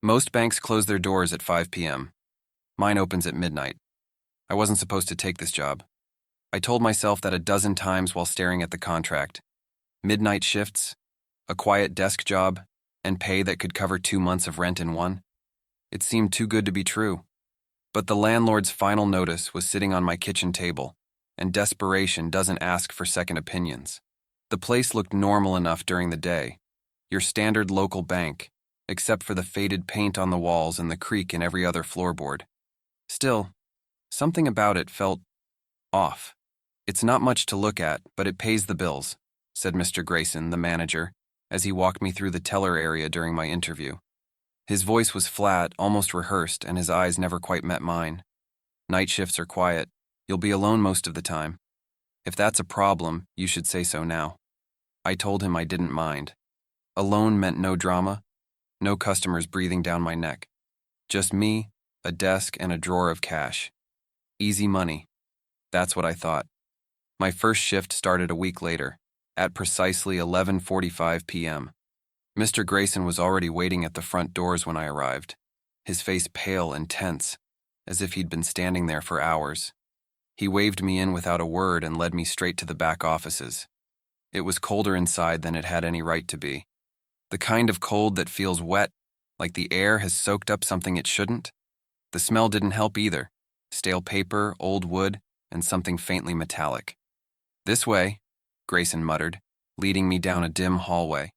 Most banks close their doors at 5 p.m. Mine opens at midnight. I wasn't supposed to take this job. I told myself that a dozen times while staring at the contract. Midnight shifts, a quiet desk job, and pay that could cover 2 months of rent in one. It seemed too good to be true. But the landlord's final notice was sitting on my kitchen table, and desperation doesn't ask for second opinions. The place looked normal enough during the day, your standard local bank, except for the faded paint on the walls and the creak in every other floorboard. Still, something about it felt off. "It's not much to look at, but it pays the bills," said Mr. Grayson, the manager, as he walked me through the teller area during my interview. His voice was flat, almost rehearsed, and his eyes never quite met mine. "Night shifts are quiet. You'll be alone most of the time. If that's a problem, you should say so now." I told him I didn't mind. Alone meant no drama, no customers breathing down my neck. Just me, a desk, and a drawer of cash. Easy money. That's what I thought. My first shift started a week later, at precisely 11:45 p.m. Mr. Grayson was already waiting at the front doors when I arrived, his face pale and tense, as if he'd been standing there for hours. He waved me in without a word and led me straight to the back offices. It was colder inside than it had any right to be. The kind of cold that feels wet, like the air has soaked up something it shouldn't. The smell didn't help either. Stale paper, old wood, and something faintly metallic. "This way," Grayson muttered, leading me down a dim hallway.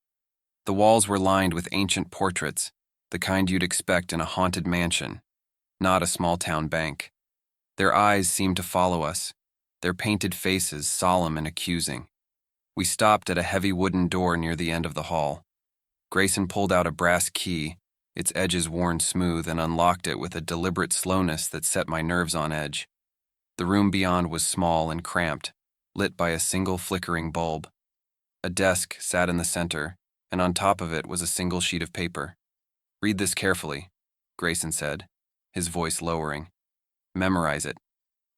The walls were lined with ancient portraits, the kind you'd expect in a haunted mansion, not a small-town bank. Their eyes seemed to follow us, their painted faces solemn and accusing. We stopped at a heavy wooden door near the end of the hall. Grayson pulled out a brass key, its edges worn smooth, and unlocked it with a deliberate slowness that set my nerves on edge. The room beyond was small and cramped, lit by a single flickering bulb. A desk sat in the center, and on top of it was a single sheet of paper. "Read this carefully," Grayson said, his voice lowering. "Memorize it.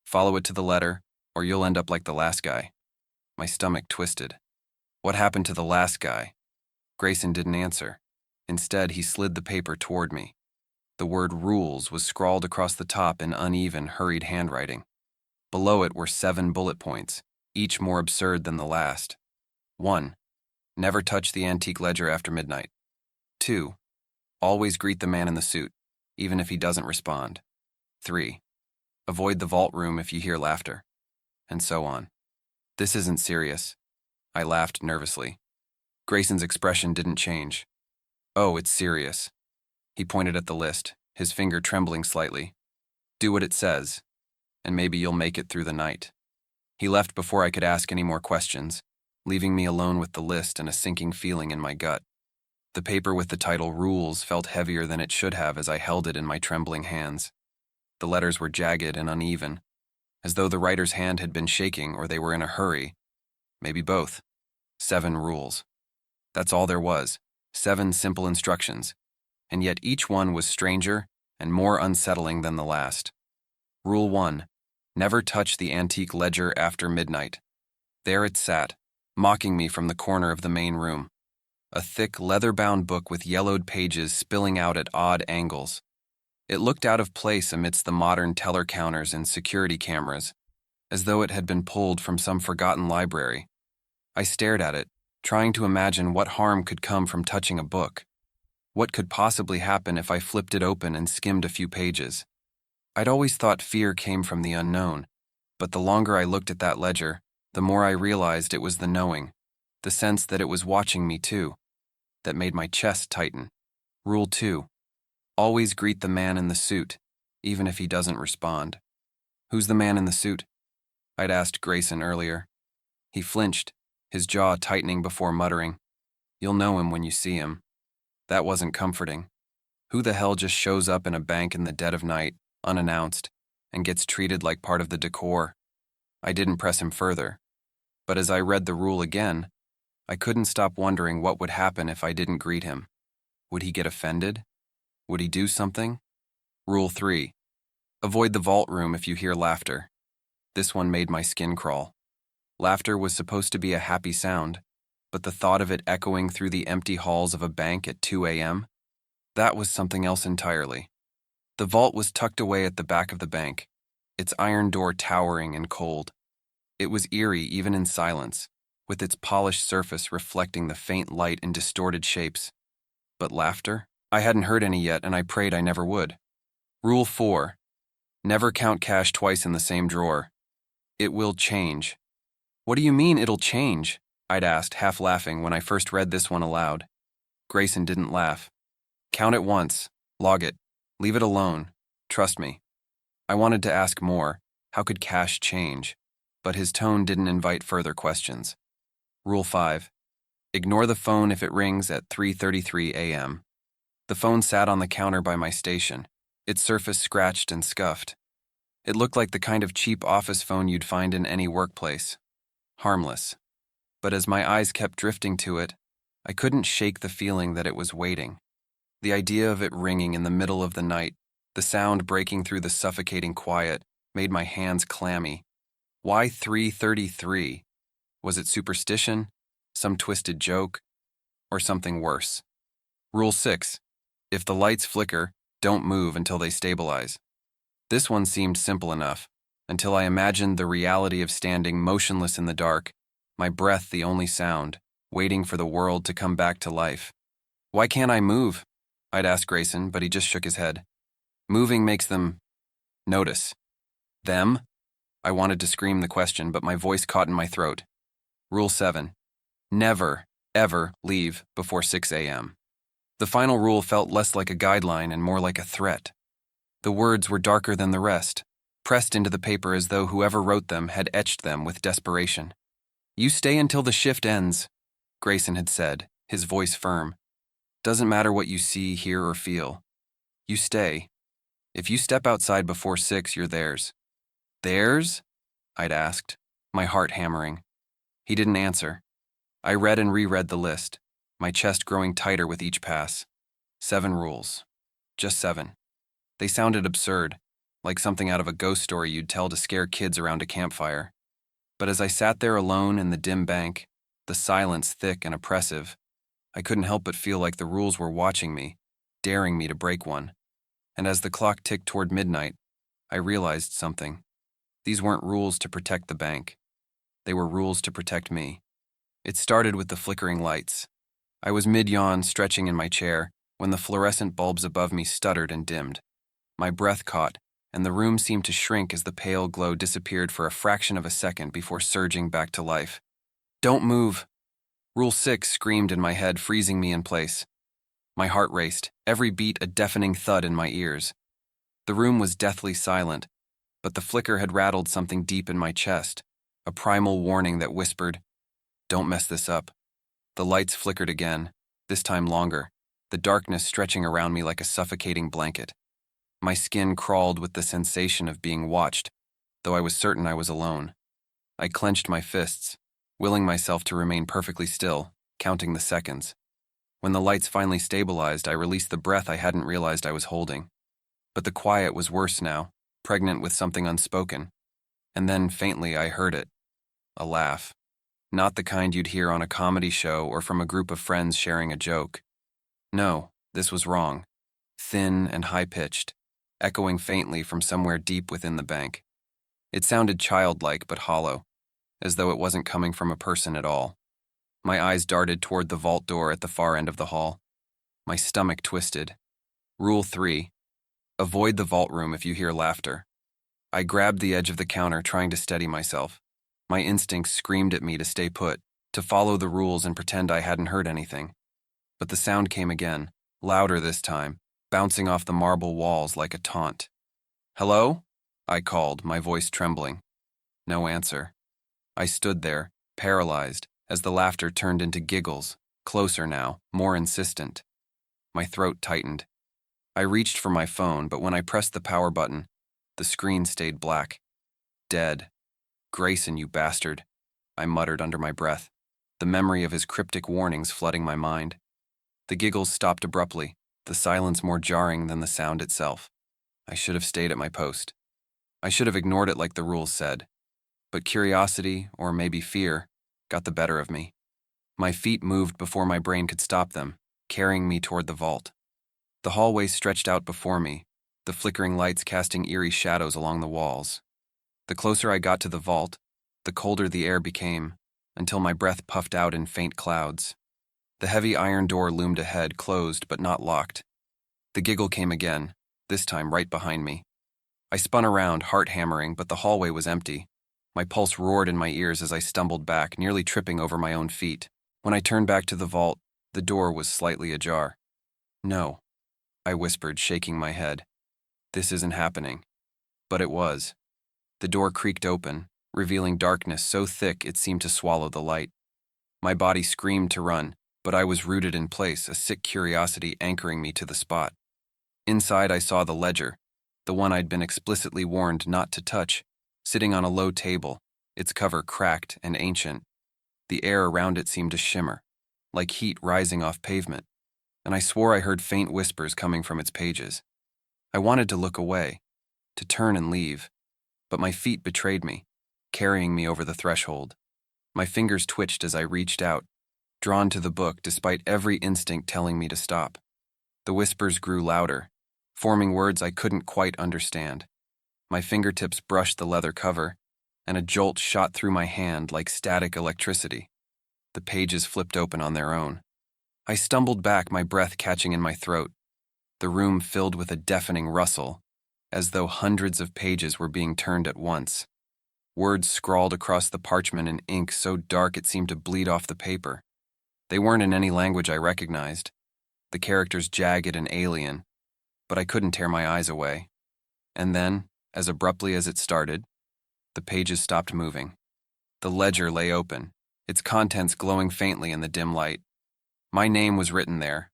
Follow it to the letter, or you'll end up like the last guy." My stomach twisted. What happened to the last guy? Grayson didn't answer. Instead, he slid the paper toward me. The word "rules" was scrawled across the top in uneven, hurried handwriting. Below it were 7 bullet points, each more absurd than the last. 1. Never touch the antique ledger after midnight. 2. Always greet the man in the suit, even if he doesn't respond. 3. Avoid the vault room if you hear laughter. And so on. "This isn't serious." I laughed nervously. Grayson's expression didn't change. "Oh, it's serious." He pointed at the list, his finger trembling slightly. "Do what it says, and maybe you'll make it through the night." He left before I could ask any more questions, leaving me alone with the list and a sinking feeling in my gut. The paper with the title "Rules" felt heavier than it should have as I held it in my trembling hands. The letters were jagged and uneven, as though the writer's hand had been shaking or they were in a hurry. Maybe both. 7 rules. That's all there was, 7 simple instructions, and yet each one was stranger and more unsettling than the last. Rule 1. Never touch the antique ledger after midnight. There it sat, mocking me from the corner of the main room. A thick, leather-bound book with yellowed pages spilling out at odd angles. It looked out of place amidst the modern teller counters and security cameras, as though it had been pulled from some forgotten library. I stared at it, trying to imagine what harm could come from touching a book. What could possibly happen if I flipped it open and skimmed a few pages? I'd always thought fear came from the unknown, but the longer I looked at that ledger, the more I realized it was the knowing, the sense that it was watching me too, that made my chest tighten. Rule 2. Always greet the man in the suit, even if he doesn't respond. "Who's the man in the suit?" I'd asked Grayson earlier. He flinched, his jaw tightening before muttering, "You'll know him when you see him." That wasn't comforting. Who the hell just shows up in a bank in the dead of night, unannounced, and gets treated like part of the decor? I didn't press him further, but as I read the rule again, I couldn't stop wondering what would happen if I didn't greet him. Would he get offended? Would he do something? Rule 3. Avoid the vault room if you hear laughter. This one made my skin crawl. Laughter was supposed to be a happy sound, but the thought of it echoing through the empty halls of a bank at 2 a.m., That was something else entirely. The vault was tucked away at the back of the bank, its iron door towering and cold. It was eerie even in silence, with its polished surface reflecting the faint light in distorted shapes. But laughter? I hadn't heard any yet, and I prayed I never would. Rule 4. Never count cash twice in the same drawer. It will change. What do you mean it'll change? I'd asked, half laughing, when I first read this one aloud. Grayson didn't laugh. Count it once. Log it. Leave it alone. Trust me. I wanted to ask more. How could cash change? But his tone didn't invite further questions. Rule 5. Ignore the phone if it rings at 3:33 a.m. The phone sat on the counter by my station, its surface scratched and scuffed. It looked like the kind of cheap office phone you'd find in any workplace. Harmless. But as my eyes kept drifting to it, I couldn't shake the feeling that it was waiting. The idea of it ringing in the middle of the night, the sound breaking through the suffocating quiet, made my hands clammy. Why 3:33? Was it superstition, some twisted joke, or something worse? Rule 6. If the lights flicker, don't move until they stabilize. This one seemed simple enough, until I imagined the reality of standing motionless in the dark, my breath the only sound, waiting for the world to come back to life. Why can't I move? I'd asked Grayson, but he just shook his head. Moving makes them notice. Them? I wanted to scream the question, but my voice caught in my throat. Rule 7. Never, ever leave before 6 a.m. The final rule felt less like a guideline and more like a threat. The words were darker than the rest, pressed into the paper as though whoever wrote them had etched them with desperation. You stay until the shift ends, Grayson had said, his voice firm. Doesn't matter what you see, hear, or feel. You stay. If you step outside before 6, you're theirs. Theirs? I'd asked, my heart hammering. He didn't answer. I read and reread the list, my chest growing tighter with each pass. 7 rules. Just 7. They sounded absurd, like something out of a ghost story you'd tell to scare kids around a campfire. But as I sat there alone in the dim bank, the silence thick and oppressive, I couldn't help but feel like the rules were watching me, daring me to break one. And as the clock ticked toward midnight, I realized something. These weren't rules to protect the bank. They were rules to protect me. It started with the flickering lights. I was mid-yawn, stretching in my chair, when the fluorescent bulbs above me stuttered and dimmed. My breath caught, and the room seemed to shrink as the pale glow disappeared for a fraction of a second before surging back to life. Don't move! Rule 6 screamed in my head, freezing me in place. My heart raced, every beat a deafening thud in my ears. The room was deathly silent, but the flicker had rattled something deep in my chest, a primal warning that whispered, "Don't mess this up." The lights flickered again, this time longer, the darkness stretching around me like a suffocating blanket. My skin crawled with the sensation of being watched, though I was certain I was alone. I clenched my fists, willing myself to remain perfectly still, counting the seconds. When the lights finally stabilized, I released the breath I hadn't realized I was holding. But the quiet was worse now, pregnant with something unspoken. And then, faintly, I heard it. A laugh. Not the kind you'd hear on a comedy show or from a group of friends sharing a joke. No, this was wrong. Thin and high-pitched, echoing faintly from somewhere deep within the bank. It sounded childlike but hollow, as though it wasn't coming from a person at all. My eyes darted toward the vault door at the far end of the hall. My stomach twisted. Rule 3. Avoid the vault room if you hear laughter. I grabbed the edge of the counter, trying to steady myself. My instincts screamed at me to stay put, to follow the rules and pretend I hadn't heard anything. But the sound came again, louder this time, bouncing off the marble walls like a taunt. "Hello?" I called, my voice trembling. No answer. I stood there, paralyzed, as the laughter turned into giggles, closer now, more insistent. My throat tightened. I reached for my phone, but when I pressed the power button, the screen stayed black. Dead. "Grayson, you bastard," I muttered under my breath, the memory of his cryptic warnings flooding my mind. The giggles stopped abruptly, the silence more jarring than the sound itself. I should have stayed at my post. I should have ignored it like the rules said. But curiosity, or maybe fear, got the better of me. My feet moved before my brain could stop them, carrying me toward the vault. The hallway stretched out before me, the flickering lights casting eerie shadows along the walls. The closer I got to the vault, the colder the air became, until my breath puffed out in faint clouds. The heavy iron door loomed ahead, closed but not locked. The giggle came again, this time right behind me. I spun around, heart hammering, but the hallway was empty. My pulse roared in my ears as I stumbled back, nearly tripping over my own feet. When I turned back to the vault, the door was slightly ajar. "No," I whispered, shaking my head. "This isn't happening." But it was. The door creaked open, revealing darkness so thick it seemed to swallow the light. My body screamed to run, but I was rooted in place, a sick curiosity anchoring me to the spot. Inside, I saw the ledger, the one I'd been explicitly warned not to touch, sitting on a low table, its cover cracked and ancient. The air around it seemed to shimmer, like heat rising off pavement, and I swore I heard faint whispers coming from its pages. I wanted to look away, to turn and leave, but my feet betrayed me, carrying me over the threshold. My fingers twitched as I reached out, drawn to the book despite every instinct telling me to stop. The whispers grew louder, forming words I couldn't quite understand. My fingertips brushed the leather cover, and a jolt shot through my hand like static electricity. The pages flipped open on their own. I stumbled back, my breath catching in my throat. The room filled with a deafening rustle, as though hundreds of pages were being turned at once. Words scrawled across the parchment in ink so dark it seemed to bleed off the paper. They weren't in any language I recognized, the characters jagged and alien, but I couldn't tear my eyes away. And then, as abruptly as it started, the pages stopped moving. The ledger lay open, its contents glowing faintly in the dim light. My name was written there.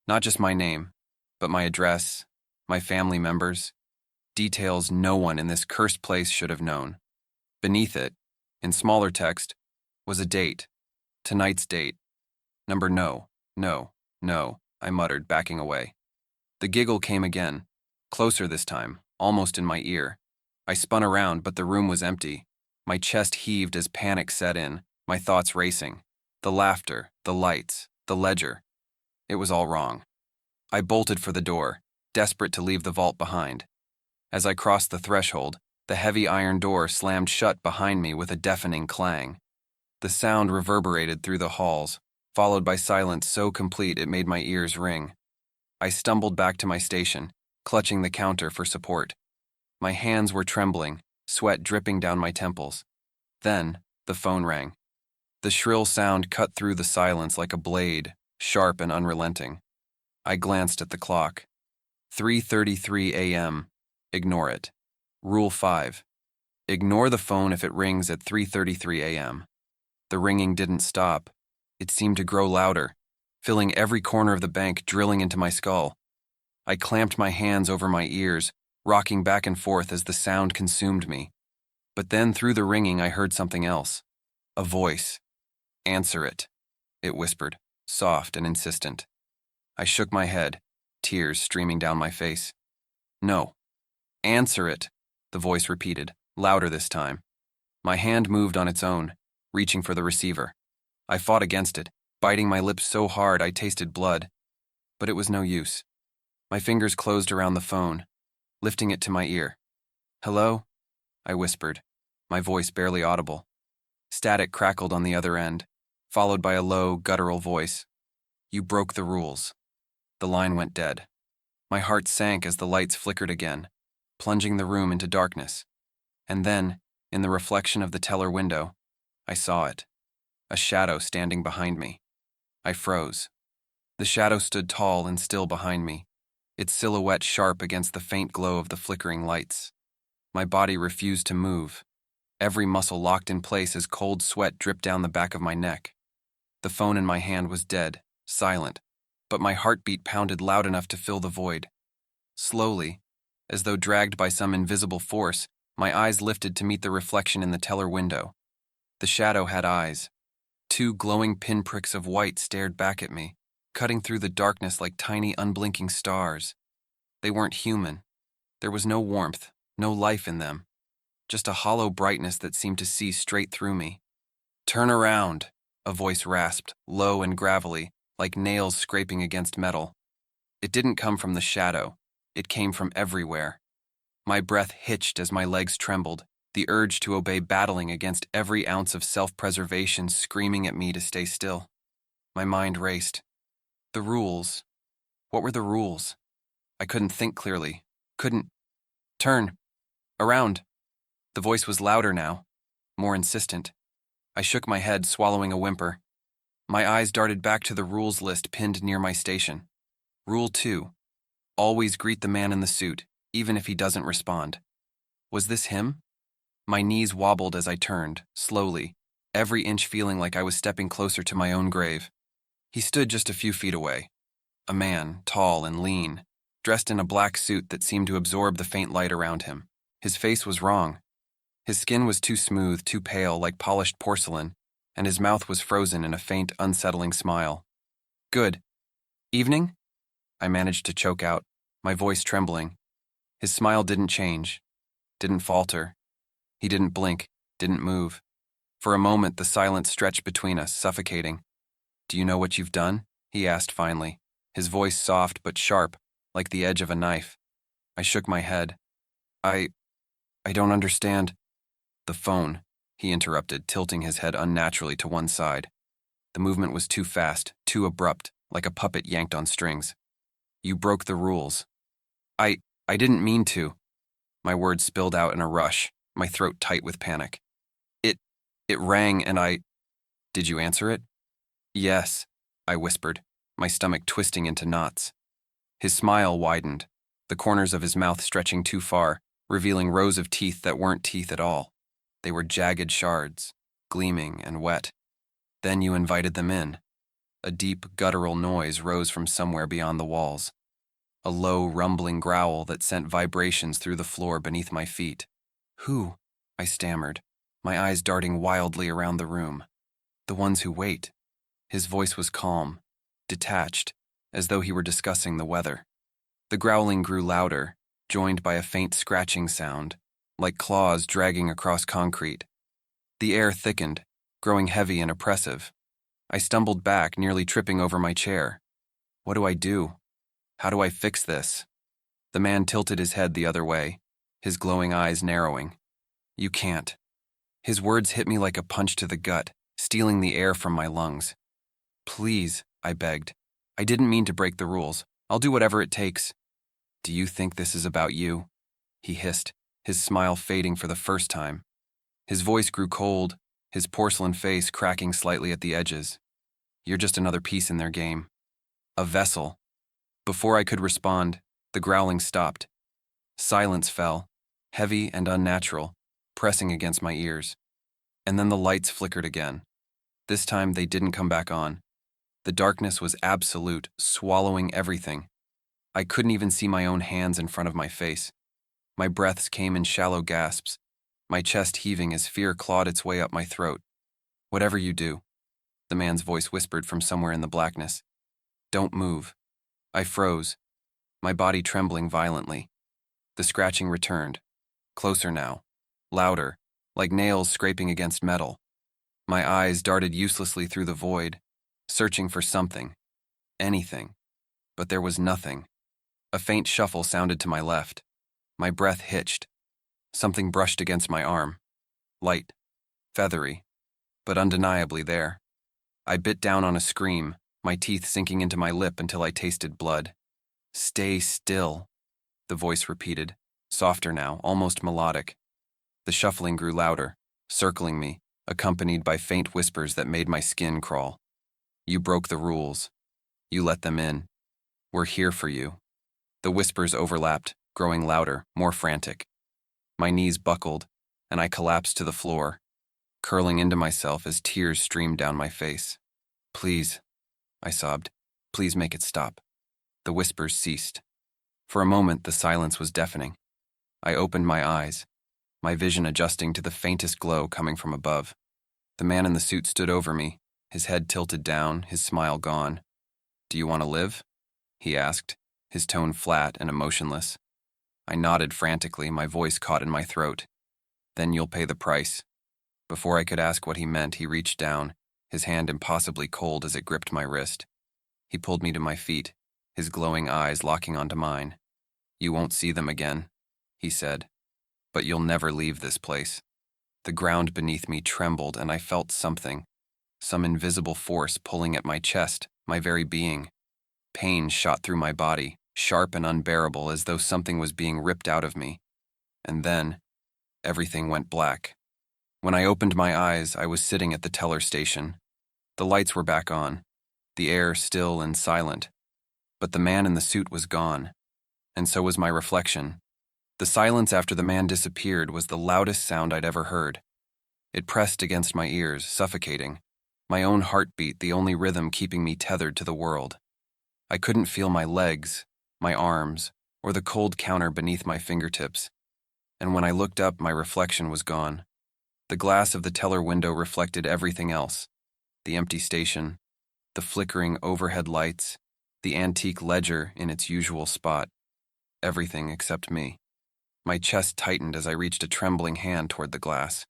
Not just my name, but my address, my family members, details no one in this cursed place should have known. Beneath it, in smaller text, was a date. Tonight's date. Number no, I muttered, backing away. The giggle came again, closer this time, almost in my ear. I spun around, but the room was empty. My chest heaved as panic set in, my thoughts racing. The laughter, the lights, the ledger. It was all wrong. I bolted for the door, desperate to leave the vault behind. As I crossed the threshold, the heavy iron door slammed shut behind me with a deafening clang. The sound reverberated through the halls, followed by silence so complete it made my ears ring. I stumbled back to my station, clutching the counter for support. My hands were trembling, sweat dripping down my temples. Then, the phone rang. The shrill sound cut through the silence like a blade, sharp and unrelenting. I glanced at the clock. 3:33 a.m. Ignore it. Rule 5. Ignore the phone if it rings at 3:33 a.m. The ringing didn't stop. It seemed to grow louder, filling every corner of the bank, drilling into my skull. I clamped my hands over my ears, rocking back and forth as the sound consumed me. But then through the ringing I heard something else. A voice. "Answer it," it whispered, soft and insistent. I shook my head, tears streaming down my face. "No. Answer it," the voice repeated, louder this time. My hand moved on its own, reaching for the receiver. I fought against it, biting my lips so hard I tasted blood. But it was no use. My fingers closed around the phone, lifting it to my ear. "Hello?" I whispered, my voice barely audible. Static crackled on the other end, followed by a low, guttural voice. "You broke the rules." The line went dead. My heart sank as the lights flickered again, plunging the room into darkness. And then, in the reflection of the teller window, I saw it. A shadow standing behind me. I froze. The shadow stood tall and still behind me, its silhouette sharp against the faint glow of the flickering lights. My body refused to move, every muscle locked in place as cold sweat dripped down the back of my neck. The phone in my hand was dead, silent, but my heartbeat pounded loud enough to fill the void. Slowly, as though dragged by some invisible force, my eyes lifted to meet the reflection in the teller window. The shadow had eyes. 2 glowing pinpricks of white stared back at me, cutting through the darkness like tiny unblinking stars. They weren't human. There was no warmth, no life in them. Just a hollow brightness that seemed to see straight through me. "Turn around," a voice rasped, low and gravelly, like nails scraping against metal. It didn't come from the shadow. It came from everywhere. My breath hitched as my legs trembled, the urge to obey battling against every ounce of self-preservation screaming at me to stay still. My mind raced. The rules. What were the rules? I couldn't think clearly. Couldn't. Turn. Around. The voice was louder now, more insistent. I shook my head, swallowing a whimper. My eyes darted back to the rules list pinned near my station. Rule 2. Always greet the man in the suit, even if he doesn't respond. Was this him? My knees wobbled as I turned, slowly, every inch feeling like I was stepping closer to my own grave. He stood just a few feet away. A man, tall and lean, dressed in a black suit that seemed to absorb the faint light around him. His face was wrong. His skin was too smooth, too pale, like polished porcelain, and his mouth was frozen in a faint, unsettling smile. Good. Evening? I managed to choke out, my voice trembling. His smile didn't change, didn't falter. He didn't blink, didn't move. For a moment, the silence stretched between us, suffocating. Do you know what you've done? He asked finally, his voice soft but sharp, like the edge of a knife. I shook my head. I don't understand. The phone, he interrupted, tilting his head unnaturally to one side. The movement was too fast, too abrupt, like a puppet yanked on strings. You broke the rules. I didn't mean to. My words spilled out in a rush, my throat tight with panic. It rang and I... Did you answer it? Yes, I whispered, my stomach twisting into knots. His smile widened, the corners of his mouth stretching too far, revealing rows of teeth that weren't teeth at all. They were jagged shards, gleaming and wet. Then you invited them in. A deep, guttural noise rose from somewhere beyond the walls. A low, rumbling growl that sent vibrations through the floor beneath my feet. Who? I stammered, my eyes darting wildly around the room. The ones who wait. His voice was calm, detached, as though he were discussing the weather. The growling grew louder, joined by a faint scratching sound, like claws dragging across concrete. The air thickened, growing heavy and oppressive. I stumbled back, nearly tripping over my chair. What do I do? How do I fix this? The man tilted his head the other way, his glowing eyes narrowing. You can't. His words hit me like a punch to the gut, stealing the air from my lungs. Please, I begged. I didn't mean to break the rules. I'll do whatever it takes. Do you think this is about you? He hissed, his smile fading for the first time. His voice grew cold, his porcelain face cracking slightly at the edges. You're just another piece in their game. A vessel. Before I could respond, the growling stopped. Silence fell, heavy and unnatural, pressing against my ears. And then the lights flickered again. This time they didn't come back on. The darkness was absolute, swallowing everything. I couldn't even see my own hands in front of my face. My breaths came in shallow gasps, my chest heaving as fear clawed its way up my throat. Whatever you do, the man's voice whispered from somewhere in the blackness. Don't move. I froze, my body trembling violently. The scratching returned, closer now, louder, like nails scraping against metal. My eyes darted uselessly through the void, searching for something, anything. But there was nothing. A faint shuffle sounded to my left. My breath hitched. Something brushed against my arm. Light, feathery, but undeniably there. I bit down on a scream, my teeth sinking into my lip until I tasted blood. Stay still, the voice repeated, softer now, almost melodic. The shuffling grew louder, circling me, accompanied by faint whispers that made my skin crawl. You broke the rules. You let them in. We're here for you. The whispers overlapped, growing louder, more frantic. My knees buckled, and I collapsed to the floor, curling into myself as tears streamed down my face. Please, I sobbed. Please make it stop. The whispers ceased. For a moment, the silence was deafening. I opened my eyes, my vision adjusting to the faintest glow coming from above. The man in the suit stood over me, his head tilted down, his smile gone. Do you want to live? He asked, his tone flat and emotionless. I nodded frantically, my voice caught in my throat. Then you'll pay the price. Before I could ask what he meant, he reached down, his hand impossibly cold as it gripped my wrist. He pulled me to my feet, his glowing eyes locking onto mine. "You won't see them again," he said, "but you'll never leave this place." The ground beneath me trembled and I felt something, some invisible force pulling at my chest, my very being. Pain shot through my body, sharp and unbearable, as though something was being ripped out of me. And then, everything went black. When I opened my eyes, I was sitting at the teller station. The lights were back on, the air still and silent. But the man in the suit was gone, and so was my reflection. The silence after the man disappeared was the loudest sound I'd ever heard. It pressed against my ears, suffocating, my own heartbeat the only rhythm keeping me tethered to the world. I couldn't feel my legs, my arms, or the cold counter beneath my fingertips. And when I looked up, my reflection was gone. The glass of the teller window reflected everything else: the empty station, the flickering overhead lights, the antique ledger in its usual spot. Everything except me. My chest tightened as I reached a trembling hand toward the glass.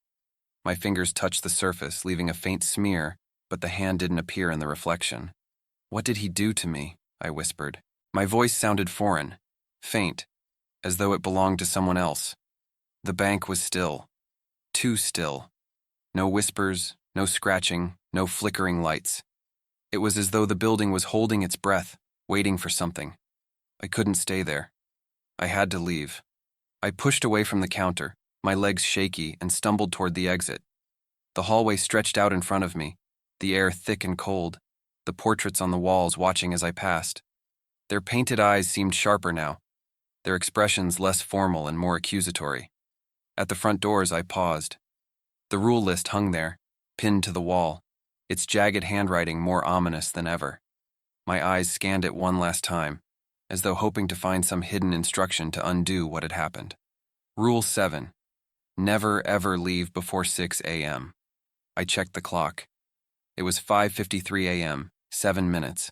My fingers touched the surface, leaving a faint smear, but the hand didn't appear in the reflection. "What did he do to me?" I whispered. My voice sounded foreign, faint, as though it belonged to someone else. The bank was still. Too still. No whispers, no scratching, no flickering lights. It was as though the building was holding its breath, waiting for something. I couldn't stay there. I had to leave. I pushed away from the counter, my legs shaky, and stumbled toward the exit. The hallway stretched out in front of me, the air thick and cold, the portraits on the walls watching as I passed. Their painted eyes seemed sharper now, their expressions less formal and more accusatory. At the front doors, I paused. The rule list hung there, pinned to the wall, its jagged handwriting more ominous than ever. My eyes scanned it one last time, as though hoping to find some hidden instruction to undo what had happened. Rule 7. Never ever leave before 6 a.m. I checked the clock. It was 5:53 a.m., 7 minutes.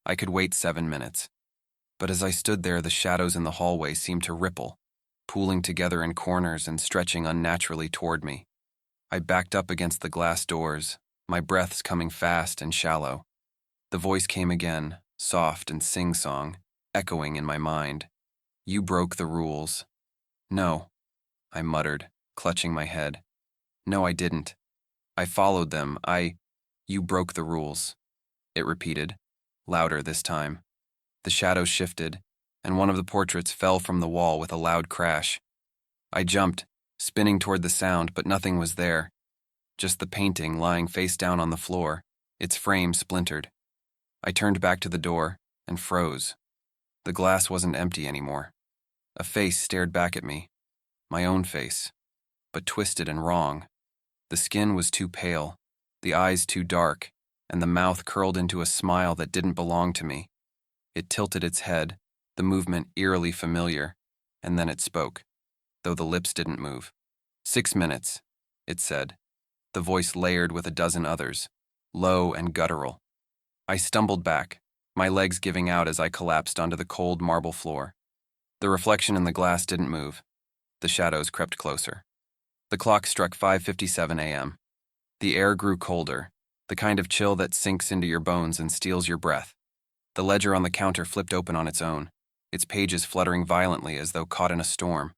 I could wait 7 minutes. But as I stood there, the shadows in the hallway seemed to ripple, pooling together in corners and stretching unnaturally toward me. I backed up against the glass doors, my breaths coming fast and shallow. The voice came again, soft and sing-song, echoing in my mind. "You broke the rules." "No," I muttered, clutching my head. "No, I didn't. I followed them. You broke the rules," it repeated, louder this time. The shadows shifted, and one of the portraits fell from the wall with a loud crash. I jumped, spinning toward the sound, but nothing was there. Just the painting lying face down on the floor, its frame splintered. I turned back to the door and froze. The glass wasn't empty anymore. A face stared back at me, my own face, but twisted and wrong. The skin was too pale, the eyes too dark, and the mouth curled into a smile that didn't belong to me. It tilted its head, the movement eerily familiar, and then it spoke, though the lips didn't move. 6 minutes, it said, the voice layered with a dozen others, low and guttural. I stumbled back, my legs giving out as I collapsed onto the cold marble floor. The reflection in the glass didn't move. The shadows crept closer. The clock struck 5:57 a.m. The air grew colder, the kind of chill that sinks into your bones and steals your breath. The ledger on the counter flipped open on its own, its pages fluttering violently as though caught in a storm.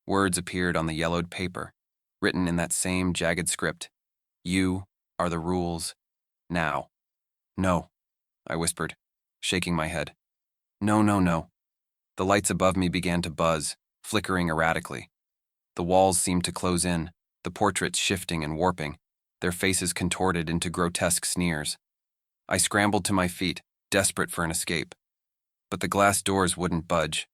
Words appeared on the yellowed paper, written in that same jagged script. "You are the rules. Now." "No," I whispered, shaking my head. "No, no, no." The lights above me began to buzz, flickering erratically. The walls seemed to close in, the portraits shifting and warping, their faces contorted into grotesque sneers. I scrambled to my feet, desperate for an escape. But the glass doors wouldn't budge.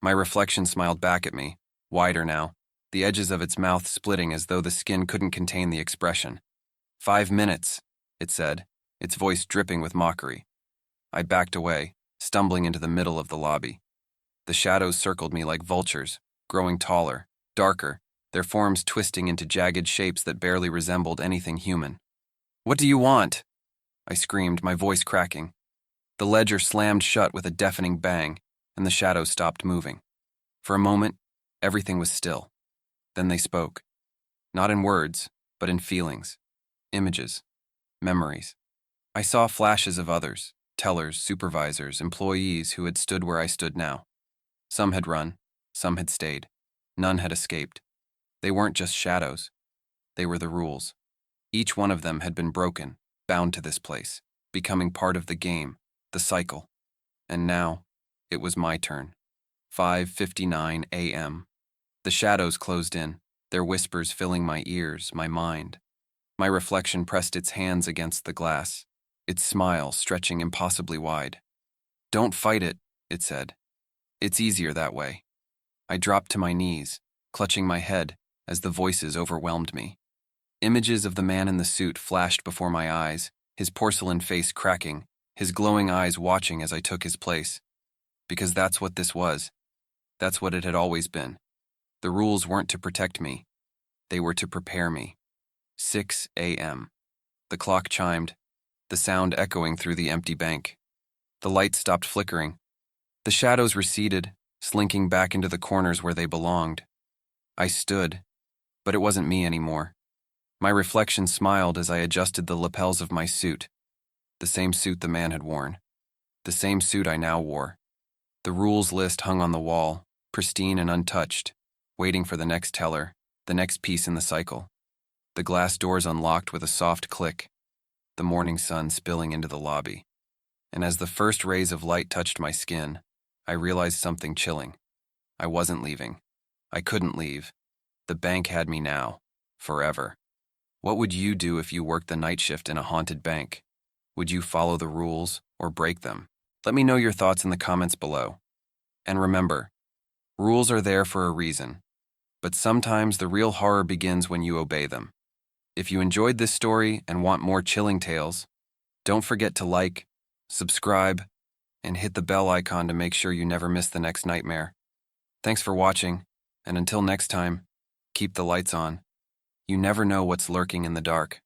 My reflection smiled back at me, wider now, the edges of its mouth splitting as though the skin couldn't contain the expression. 5 minutes, it said, its voice dripping with mockery. I backed away, stumbling into the middle of the lobby. The shadows circled me like vultures, growing taller, darker, their forms twisting into jagged shapes that barely resembled anything human. "What do you want?" I screamed, my voice cracking. The ledger slammed shut with a deafening bang, and the shadows stopped moving. For a moment, everything was still. Then they spoke. Not in words, but in feelings, images, memories. I saw flashes of others, tellers, supervisors, employees who had stood where I stood now. Some had run, some had stayed. None had escaped. They weren't just shadows. They were the rules. Each one of them had been broken, bound to this place, becoming part of the game, the cycle. And now, it was my turn. 5:59 a.m. The shadows closed in, their whispers filling my ears, my mind. My reflection pressed its hands against the glass, its smile stretching impossibly wide. "Don't fight it," it said. "It's easier that way." I dropped to my knees, clutching my head as the voices overwhelmed me. Images of the man in the suit flashed before my eyes, his porcelain face cracking, his glowing eyes watching as I took his place. Because that's what this was. That's what it had always been. The rules weren't to protect me. They were to prepare me. 6 a.m. The clock chimed, the sound echoing through the empty bank. The lights stopped flickering. The shadows receded, slinking back into the corners where they belonged. I stood, but it wasn't me anymore. My reflection smiled as I adjusted the lapels of my suit. The same suit the man had worn. The same suit I now wore. The rules list hung on the wall, pristine and untouched, waiting for the next teller, the next piece in the cycle. The glass doors unlocked with a soft click, the morning sun spilling into the lobby. And as the first rays of light touched my skin, I realized something chilling. I wasn't leaving. I couldn't leave. The bank had me now, forever. What would you do if you worked the night shift in a haunted bank? Would you follow the rules or break them? Let me know your thoughts in the comments below. And remember, rules are there for a reason, but sometimes the real horror begins when you obey them. If you enjoyed this story and want more chilling tales, don't forget to like, subscribe, and hit the bell icon to make sure you never miss the next nightmare. Thanks for watching, and until next time, keep the lights on. You never know what's lurking in the dark.